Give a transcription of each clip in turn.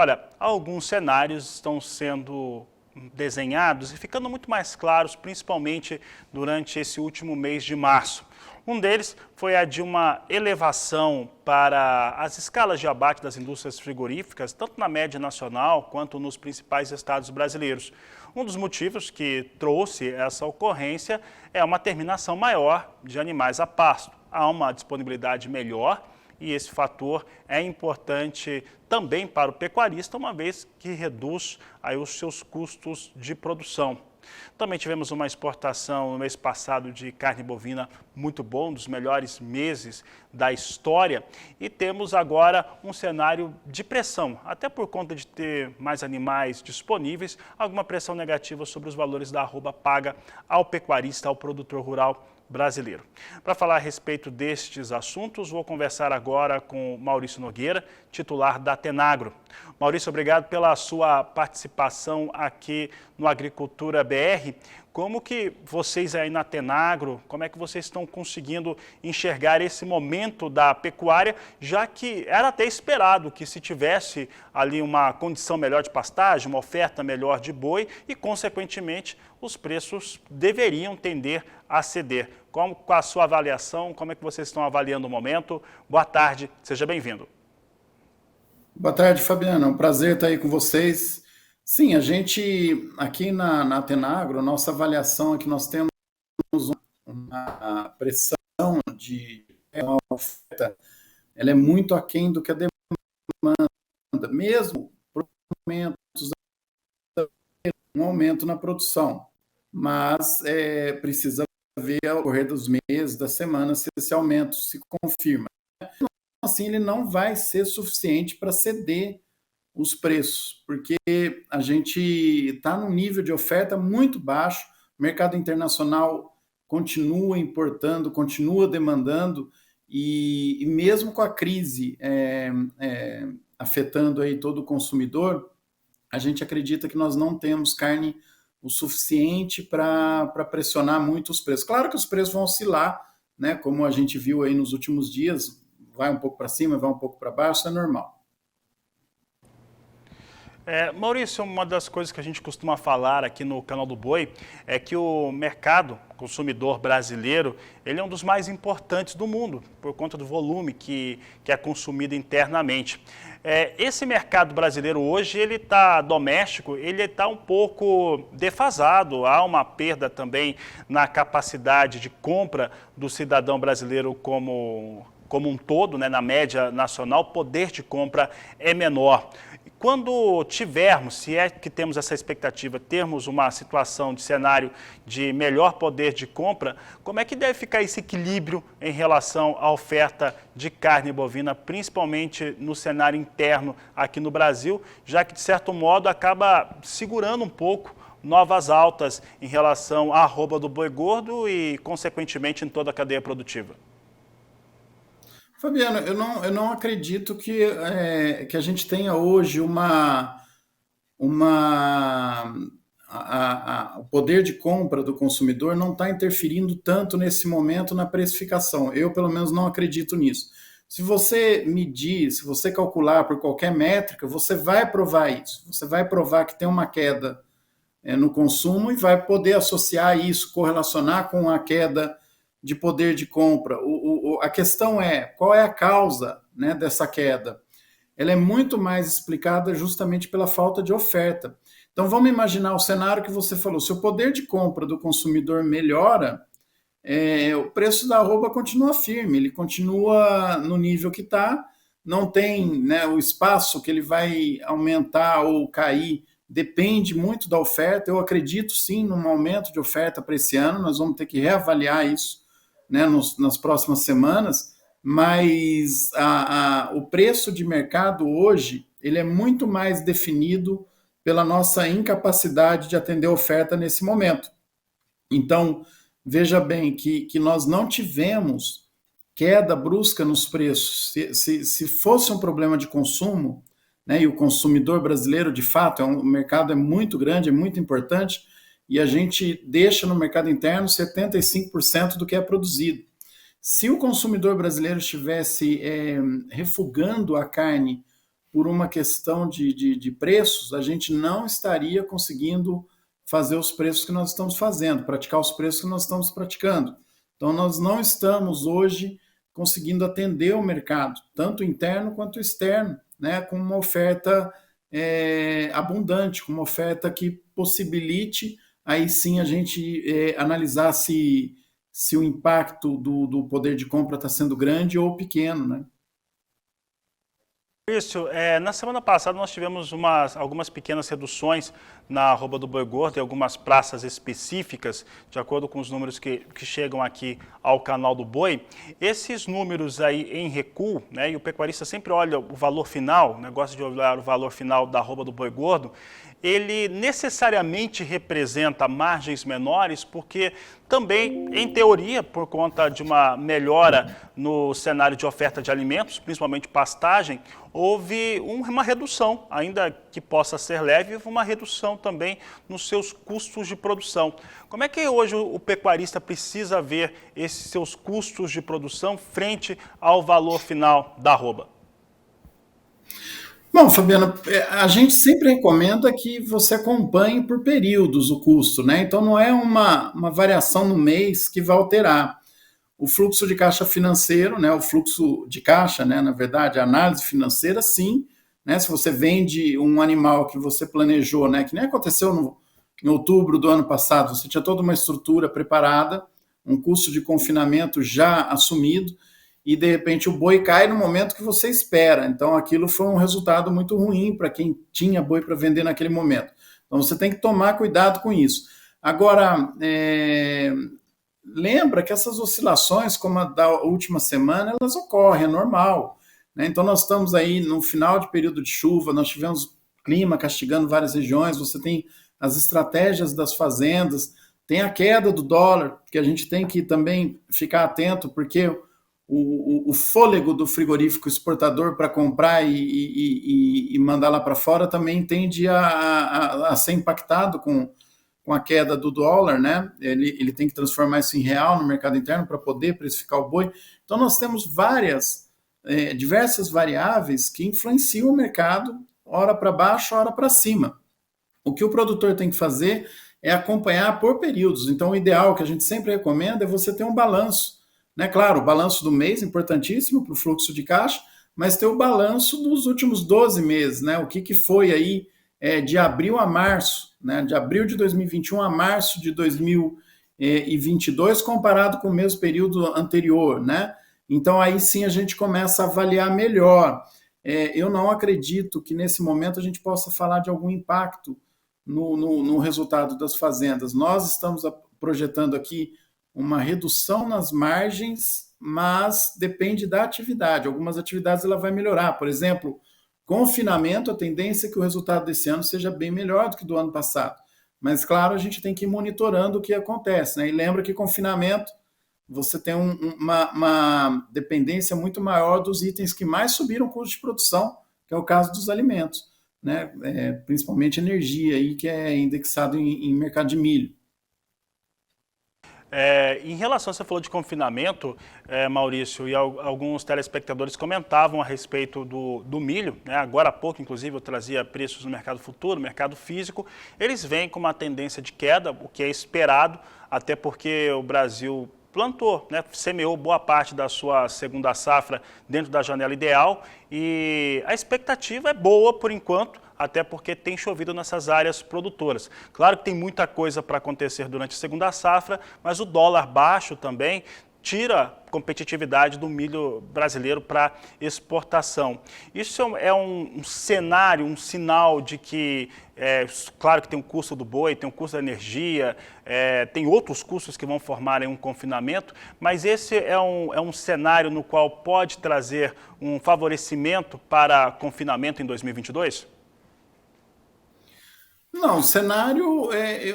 olha, alguns cenários estão sendo desenhados e ficando muito mais claros, principalmente durante esse último mês de março. Um deles foi a de uma elevação para as escalas de abate das indústrias frigoríficas, tanto na média nacional quanto nos principais estados brasileiros. Um dos motivos que trouxe essa ocorrência é uma terminação maior de animais a pasto. Há uma disponibilidade melhor e esse fator é importante também para o pecuarista, uma vez que reduz aí os seus custos de produção. Também tivemos uma exportação no mês passado de carne bovina muito bom, um dos melhores meses da história. E temos agora um cenário de pressão, até por conta de ter mais animais disponíveis, alguma pressão negativa sobre os valores da arroba paga ao pecuarista, ao produtor rural brasileiro. Para falar a respeito destes assuntos, vou conversar agora com Maurício Nogueira, titular da Tenagro. Maurício, obrigado pela sua participação aqui no Agricultura BR. Como que vocês aí na Tenagro, como é que vocês estão conseguindo enxergar esse momento da pecuária, já que era até esperado que se tivesse ali uma condição melhor de pastagem, uma oferta melhor de boi e, consequentemente, os preços deveriam tender a ceder. Com a sua avaliação, como é que vocês estão avaliando o momento? Boa tarde, seja bem-vindo. Boa tarde, Fabiano. É um prazer estar aí com vocês. Sim, a gente aqui na Tenagro, nossa avaliação é que nós temos uma pressão de uma oferta, ela é muito aquém do que a demanda, mesmo por momentos um aumento na produção, mas precisa ver ao correr dos meses, das semanas, se esse aumento se confirma. Assim, ele não vai ser suficiente para ceder os preços, porque a gente está num nível de oferta muito baixo, o mercado internacional continua importando, continua demandando, e mesmo com a crise afetando aí todo o consumidor, a gente acredita que nós não temos carne o suficiente para pressionar muito os preços. Claro que os preços vão oscilar, né, como a gente viu aí nos últimos dias, vai um pouco para cima, vai um pouco para baixo, é normal. Maurício, uma das coisas que a gente costuma falar aqui no Canal do Boi é que o mercado consumidor brasileiro, ele é um dos mais importantes do mundo, por conta do volume que é consumido internamente. Esse mercado brasileiro hoje, ele está doméstico, ele está um pouco defasado, há uma perda também na capacidade de compra do cidadão brasileiro como um todo, né, na média nacional, o poder de compra é menor. Quando tivermos, se é que temos essa expectativa, termos uma situação de cenário de melhor poder de compra, como é que deve ficar esse equilíbrio em relação à oferta de carne bovina, principalmente no cenário interno aqui no Brasil, já que, de certo modo, acaba segurando um pouco novas altas em relação à arroba do boi gordo e, consequentemente, em toda a cadeia produtiva? Fabiano, eu não acredito que a gente tenha hoje o poder de compra do consumidor não está interferindo tanto nesse momento na precificação. Eu, pelo menos, não acredito nisso. Se você medir, se você calcular por qualquer métrica, você vai provar isso. Você vai provar que tem uma queda no consumo e vai poder associar isso, correlacionar com a queda de poder de compra. A questão é, qual é a causa, né, dessa queda? Ela é muito mais explicada justamente pela falta de oferta. Então vamos imaginar o cenário que você falou, se o poder de compra do consumidor melhora, o preço da arroba continua firme, ele continua no nível que está, não tem, né, o espaço que ele vai aumentar ou cair, depende muito da oferta. Eu acredito sim num aumento de oferta para esse ano, nós vamos ter que reavaliar isso, né, nas próximas semanas, mas o preço de mercado hoje ele é muito mais definido pela nossa incapacidade de atender a oferta nesse momento. Então, veja bem que nós não tivemos queda brusca nos preços. Se fosse um problema de consumo, né, e o consumidor brasileiro, de fato, o mercado é muito grande, é muito importante, e a gente deixa no mercado interno 75% do que é produzido. Se o consumidor brasileiro estivesse refugando a carne por uma questão de preços, a gente não estaria conseguindo fazer os preços que nós estamos fazendo, praticar os preços que nós estamos praticando. Então, nós não estamos hoje conseguindo atender o mercado, tanto interno quanto externo, né, com uma oferta abundante, com uma oferta que possibilite, aí sim, a gente analisar se o impacto do poder de compra está sendo grande ou pequeno, né? Isso, na semana passada nós tivemos algumas pequenas reduções na arroba do boi gordo em algumas praças específicas, de acordo com os números que chegam aqui ao canal do boi. Esses números aí em recuo, né, e o pecuarista sempre olha o valor final, né, gosta de olhar o valor final da arroba do boi gordo, ele necessariamente representa margens menores, porque também, em teoria, por conta de uma melhora no cenário de oferta de alimentos, principalmente pastagem, houve uma redução, ainda que possa ser leve, uma redução também nos seus custos de produção. Como é que hoje o pecuarista precisa ver esses seus custos de produção frente ao valor final da arroba? Bom, Fabiano, a gente sempre recomenda que você acompanhe por períodos o custo, né? Então não é uma variação no mês que vai alterar. O fluxo de caixa financeiro, né? O fluxo de caixa, né? Na verdade, a análise financeira, sim. Né? Se você vende um animal que você planejou, né? Que nem aconteceu em outubro do ano passado, você tinha toda uma estrutura preparada, um custo de confinamento já assumido, e de repente o boi cai no momento que você espera. Então aquilo foi um resultado muito ruim para quem tinha boi para vender naquele momento. Então você tem que tomar cuidado com isso. Agora, lembra que essas oscilações, como a da última semana, elas ocorrem, é normal. Né? Então nós estamos aí no final de período de chuva, nós tivemos clima castigando várias regiões, você tem as estratégias das fazendas, tem a queda do dólar, que a gente tem que também ficar atento, porque o fôlego do frigorífico exportador para comprar e mandar lá para fora também tende a ser impactado com a queda do dólar, né? Ele tem que transformar isso em real no mercado interno para poder precificar o boi. Então nós temos diversas variáveis que influenciam o mercado, ora para baixo, ora para cima. O que o produtor tem que fazer é acompanhar por períodos. Então o ideal que a gente sempre recomenda é você ter um balanço. Né? Claro, o balanço do mês, importantíssimo para o fluxo de caixa, mas ter o balanço dos últimos 12 meses, né? O que foi aí de abril a março, né? De abril de 2021 a março de 2022, comparado com o mesmo período anterior, né? Então aí sim a gente começa a avaliar melhor. Eu não acredito que nesse momento a gente possa falar de algum impacto no resultado das fazendas. Nós estamos projetando aqui uma redução nas margens, mas depende da atividade. Algumas atividades ela vai melhorar. Por exemplo, confinamento, a tendência é que o resultado desse ano seja bem melhor do que do ano passado. Mas, claro, a gente tem que ir monitorando o que acontece. Né? E lembra que confinamento, você tem uma dependência muito maior dos itens que mais subiram o custo de produção, que é o caso dos alimentos. Né? Principalmente energia, aí, que é indexado em mercado de milho. Em relação, você falou de confinamento, Maurício, e alguns telespectadores comentavam a respeito do milho, né? Agora há pouco, inclusive, eu trazia preços no mercado futuro, no mercado físico, eles vêm com uma tendência de queda, o que é esperado, até porque o Brasil plantou, né, semeou boa parte da sua segunda safra dentro da janela ideal e a expectativa é boa por enquanto, até porque tem chovido nessas áreas produtoras. Claro que tem muita coisa para acontecer durante a segunda safra, mas o dólar baixo também tira a competitividade do milho brasileiro para exportação. Isso é um cenário, um sinal de que, claro que tem o custo do boi, tem o custo da energia, tem outros custos que vão formar um confinamento, mas esse é um cenário no qual pode trazer um favorecimento para confinamento em 2022? Não, o cenário,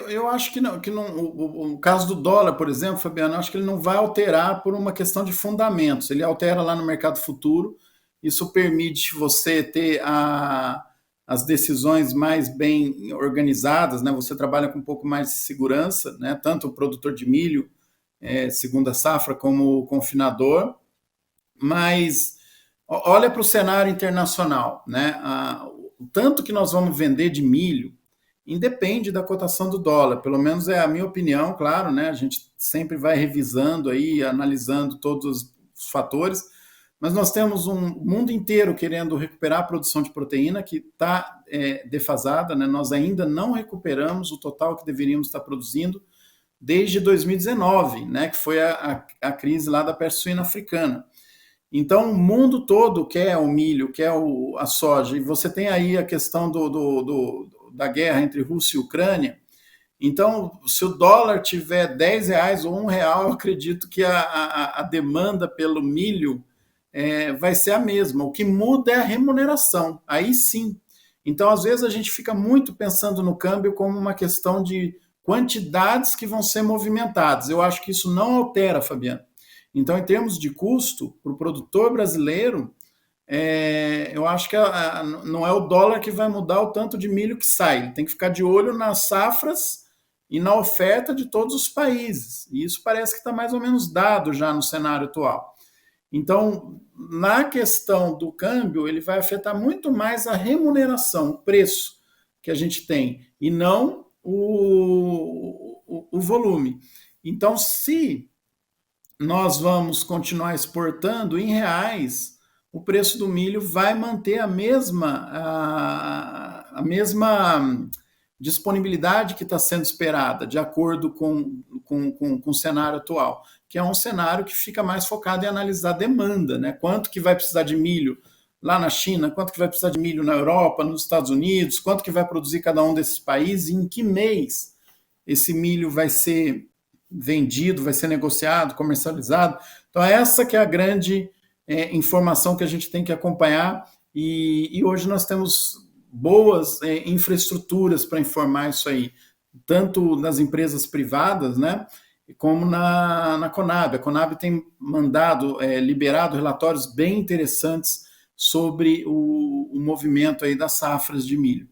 eu acho que não, o caso do dólar, por exemplo, Fabiano, eu acho que ele não vai alterar por uma questão de fundamentos. Ele altera lá no mercado futuro, isso permite você ter as decisões mais bem organizadas, né? Você trabalha com um pouco mais de segurança, né? Tanto o produtor de milho, segunda safra, como o confinador, mas Olha para o cenário internacional, né? O tanto que nós vamos vender de milho independe da cotação do dólar, pelo menos é a minha opinião, claro, né? A gente sempre vai revisando aí, analisando todos os fatores, mas nós temos um mundo inteiro querendo recuperar a produção de proteína que está defasada, né? Nós ainda não recuperamos o total que deveríamos estar produzindo desde 2019, né? Que foi a crise lá da peste suína africana. Então, o mundo todo quer o milho, quer a soja, e você tem aí a questão da guerra entre Rússia e Ucrânia. Então, se o dólar tiver R$ 10 ou R$ 1, eu acredito que a demanda pelo milho vai ser a mesma. O que muda é a remuneração, aí sim. Então, às vezes, a gente fica muito pensando no câmbio como uma questão de quantidades que vão ser movimentadas. Eu acho que isso não altera, Fabiano. Então, em termos de custo, para o produtor brasileiro, eu acho que não é o dólar que vai mudar o tanto de milho que sai. Ele tem que ficar de olho nas safras e na oferta de todos os países. E isso parece que está mais ou menos dado já no cenário atual. Então, na questão do câmbio, ele vai afetar muito mais a remuneração, o preço que a gente tem, e não o volume. Então, se nós vamos continuar exportando em reais, o preço do milho vai manter a mesma disponibilidade que está sendo esperada, de acordo com o cenário atual, que é um cenário que fica mais focado em analisar a demanda, né? Quanto que vai precisar de milho lá na China, quanto que vai precisar de milho na Europa, nos Estados Unidos, quanto que vai produzir cada um desses países, e em que mês esse milho vai ser vendido, vai ser negociado, comercializado. Então, essa que é a grande informação que a gente tem que acompanhar, e hoje nós temos boas infraestruturas para informar isso aí, tanto nas empresas privadas, né, como na Conab. A Conab tem liberado relatórios bem interessantes sobre o movimento aí das safras de milho.